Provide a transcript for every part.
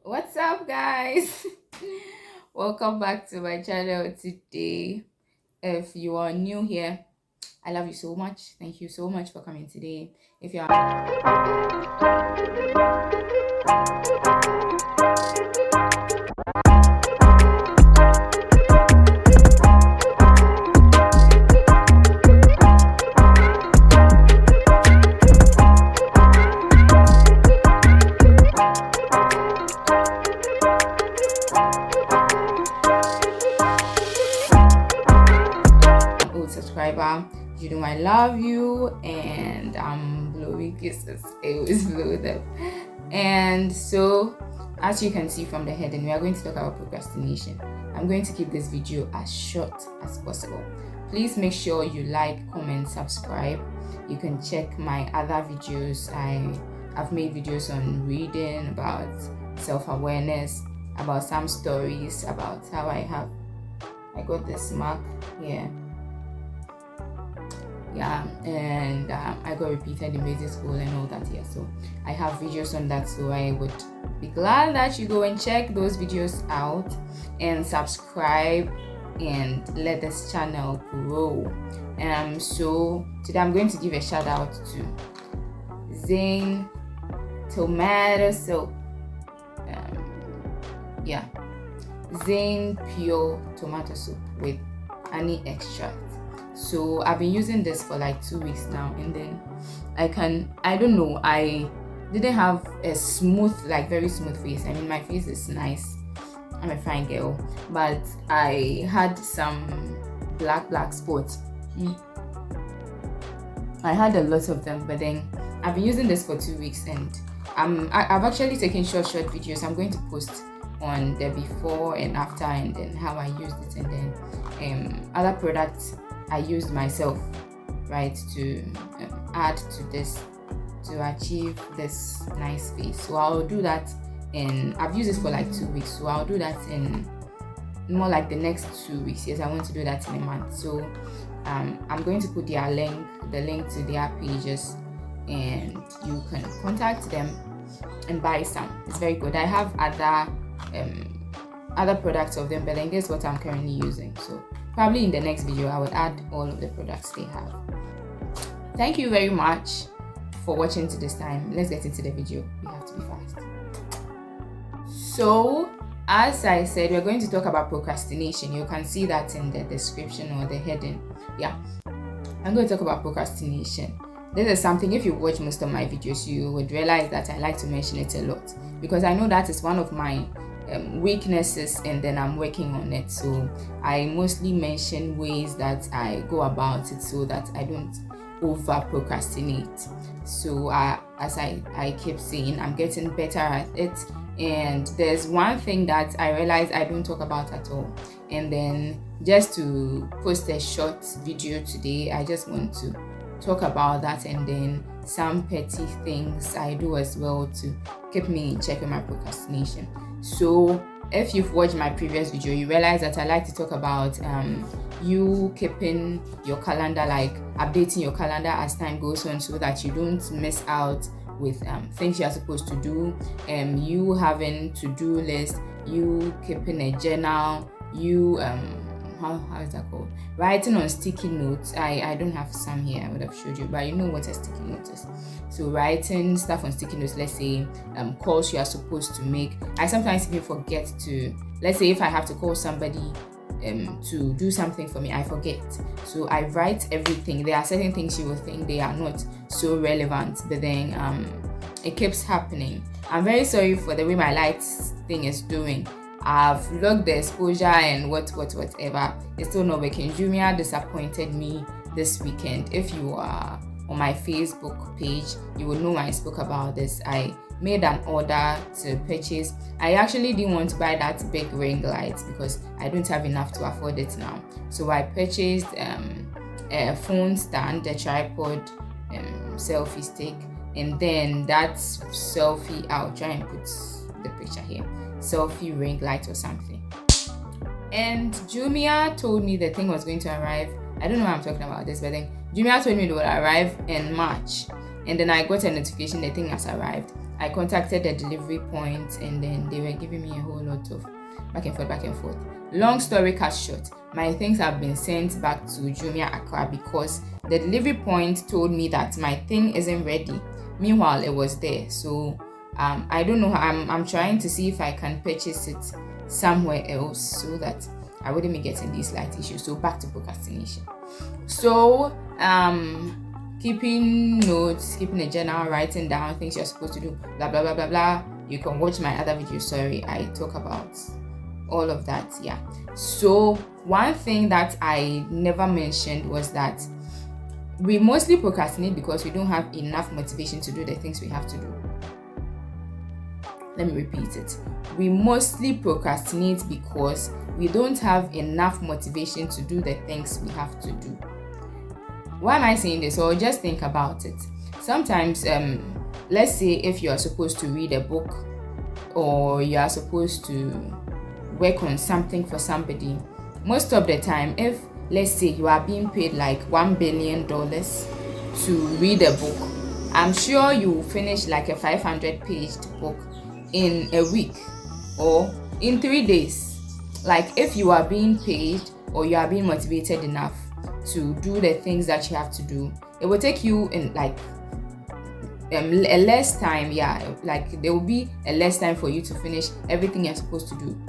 What's up, guys? Welcome back to my channel today. If you are new here, I love you so much. Thank you so much for coming today. If you are old subscriber, you know I love you, and I'm blowing kisses. It was blow them. And so, as you can see from the heading, we are going to talk about procrastination. I'm going to keep this video as short as possible. Please make sure you like, comment, subscribe. You can check my other videos. I've made videos on reading, about self-awareness, about some stories, about how I got this mark here. And I got repeated in basic school and all that here. So I have videos on that, so I would be glad that you go and check those videos out and subscribe and let this channel grow. So today I'm going to give a shout out to Zane Tomato Soap. Zane Pure Tomato Soup with honey extract. So I've been using this for like 2 weeks now, and then I don't know, I didn't have a very smooth face. I mean, my face is nice, I'm a fine girl, but I had some black spots. I had a lot of them, but then I've been using this for 2 weeks, and I've actually taken short videos. I'm going to post on the before and after, and then how I used it, and then other products I used myself, right, to add to this to achieve this nice face. So I'll do that, and I've used it for like 2 weeks, so I'll do that in more like the next 2 weeks. Yes, I want to do that in a month. So I'm going to put the link to their pages, and you can contact them and buy some. It's very good. I have other products of them, but then guess what I'm currently using. So probably in the next video I would add all of the products they have. Thank you very much for watching to this time. Let's get into the video. We have to be fast. So as I said, we're going to talk about procrastination. You can see that in the description or the heading. I'm going to talk about procrastination. This is something, if you watch most of my videos, you would realize that I like to mention it a lot, because I know that is one of my weaknesses, and then I'm working on it. So I mostly mention ways that I go about it so that I don't over procrastinate. So as I keep saying, I'm getting better at it. And there's one thing that I realize I don't talk about at all, and then just to post a short video today, I just want to talk about that, and then some petty things I do as well to keep me in check with my procrastination. So if you've watched my previous video, you realize that I like to talk about you keeping your calendar, like updating your calendar as time goes on, so that you don't miss out with things you're supposed to do, you having to-do list, you keeping a journal, you how is that called, writing on sticky notes. I don't have some here, I would have showed you, but you know what a sticky note is. So writing stuff on sticky notes, let's say calls you are supposed to make. I sometimes even forget to, let's say if I have to call somebody to do something for me, I forget. So I write everything. There are certain things you will think they are not so relevant, but then it keeps happening. I'm very sorry for the way my lights thing is doing. I've logged the exposure and whatever. It's still not working. Jumia disappointed me this weekend. If you are on my Facebook page, you will know I spoke about this. I made an order to purchase. I actually didn't want to buy that big ring light because I don't have enough to afford it now. So I purchased a phone stand, a tripod, selfie stick, and then that selfie, I'll try and put the picture here, selfie ring light or something. And Jumia told me the thing was going to arrive. I don't know why I'm talking about this, but then Jumia told me it would arrive in March, and then I got a notification the thing has arrived. I contacted the delivery point, and then they were giving me a whole lot of back and forth. Long story cut short, my things have been sent back to Jumia Accra because the delivery point told me that my thing isn't ready. Meanwhile, it was there. So I don't know. I'm trying to see if I can purchase it somewhere else so that I wouldn't be getting these slight issues. So back to procrastination. So keeping notes, keeping a journal, writing down things you're supposed to do, blah blah blah blah blah. You can watch my other videos. Sorry, I talk about all of that. Yeah. So one thing that I never mentioned was that we mostly procrastinate because we don't have enough motivation to do the things we have to do. Let me repeat it. We mostly procrastinate because we don't have enough motivation to do the things we have to do. Why am I saying this? Or just think about it. Sometimes, let's say if you are supposed to read a book or you are supposed to work on something for somebody, most of the time, if let's say you are being paid like $1 billion to read a book, I'm sure you will finish like a 500-page book in a week or in 3 days. Like if you are being paid or you are being motivated enough to do the things that you have to do, it will take you in like a less time. Like there will be a less time for you to finish everything you're supposed to do.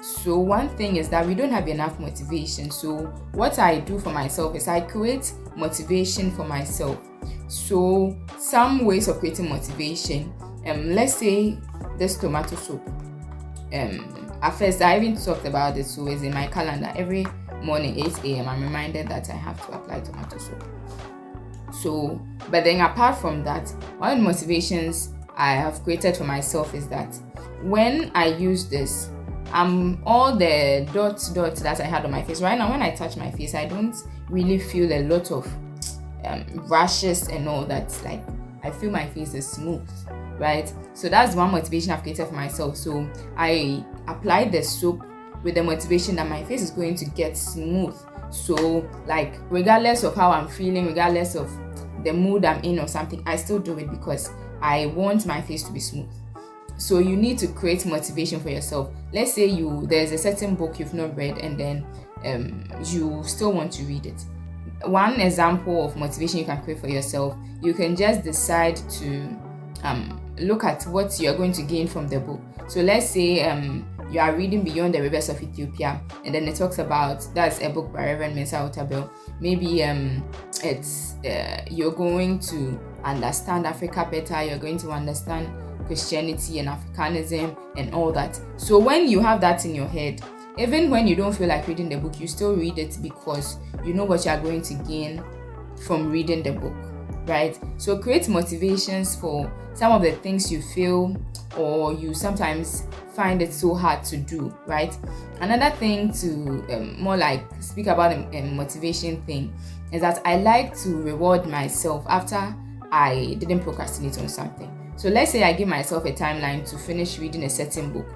So one thing is that we don't have enough motivation. So what I do for myself is I create motivation for myself. So some ways of creating motivation, let's say this tomato soup. At first I even talked about it, so it's in my calendar. Every morning 8 a.m. I'm reminded that I have to apply tomato soup. So, but then apart from that, one of the motivations I have created for myself is that when I use this, all the dots that I had on my face right now, when I touch my face, I don't really feel a lot of rashes and all that. Like I feel my face is smooth, right? So that's one motivation I've created for myself. So I applied the soap with the motivation that my face is going to get smooth. So like regardless of how I'm feeling, regardless of the mood I'm in or something, I still do it because I want my face to be smooth. So you need to create motivation for yourself. Let's say there's a certain book you've not read and then you still want to read it. One example of motivation you can create for yourself, you can just decide to look at what you're going to gain from the book. So let's say you are reading Beyond the Rivers of Ethiopia, and then it talks about, that's a book by Reverend Mensa Otabil. Maybe it's you're going to understand Africa better, you're going to understand Christianity and Africanism and all that. So when you have that in your head, even when you don't feel like reading the book, you still read it because you know what you are going to gain from reading the book, right? So create motivations for some of the things you feel or you sometimes find it so hard to do, right? Another thing to more like speak about a motivation thing is that I like to reward myself after I didn't procrastinate on something. So let's say I give myself a timeline to finish reading a certain book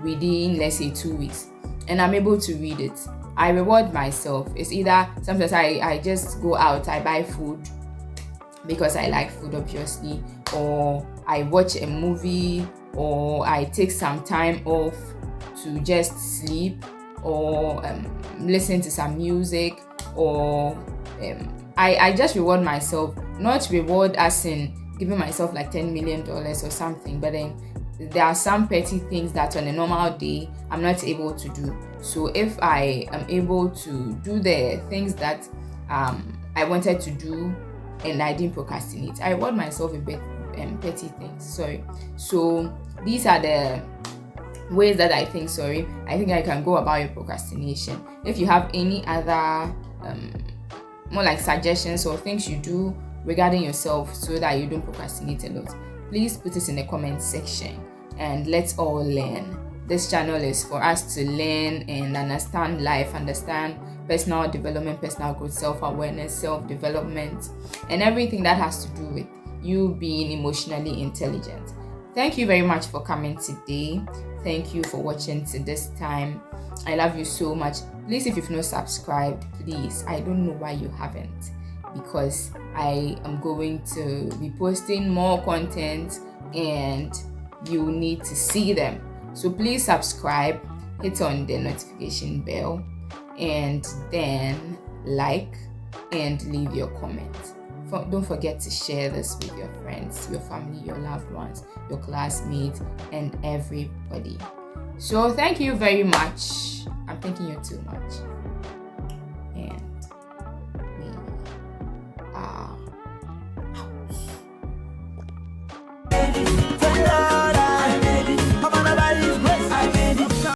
within, let's say, 2 weeks, and I'm able to read it. I reward myself. It's either sometimes I just go out, I buy food because I like food, obviously, or I watch a movie, or I take some time off to just sleep, or listen to some music, or I just reward myself. Not reward as in giving myself like $10 million or something, but then there are some petty things that on a normal day I'm not able to do. So if I am able to do the things that I wanted to do and I didn't procrastinate, I reward myself with petty things. So these are the ways that I think I can go about your procrastination. If you have any other more like suggestions or things you do regarding yourself so that you don't procrastinate a lot, please put it in the comment section and let's all learn. This channel is for us to learn and understand life, understand personal development, personal growth, self-awareness, self-development, and everything that has to do with you being emotionally intelligent. Thank you very much for coming today. Thank you for watching to this time. I love you so much. Please, if you've not subscribed, please, I don't know why you haven't, because I am going to be posting more content and you need to see them. So please subscribe, hit on the notification bell, and then like and leave your comments. Don't forget to share this with your friends, your family, your loved ones, your classmates, and everybody. So thank you very much. I'm thanking you too much.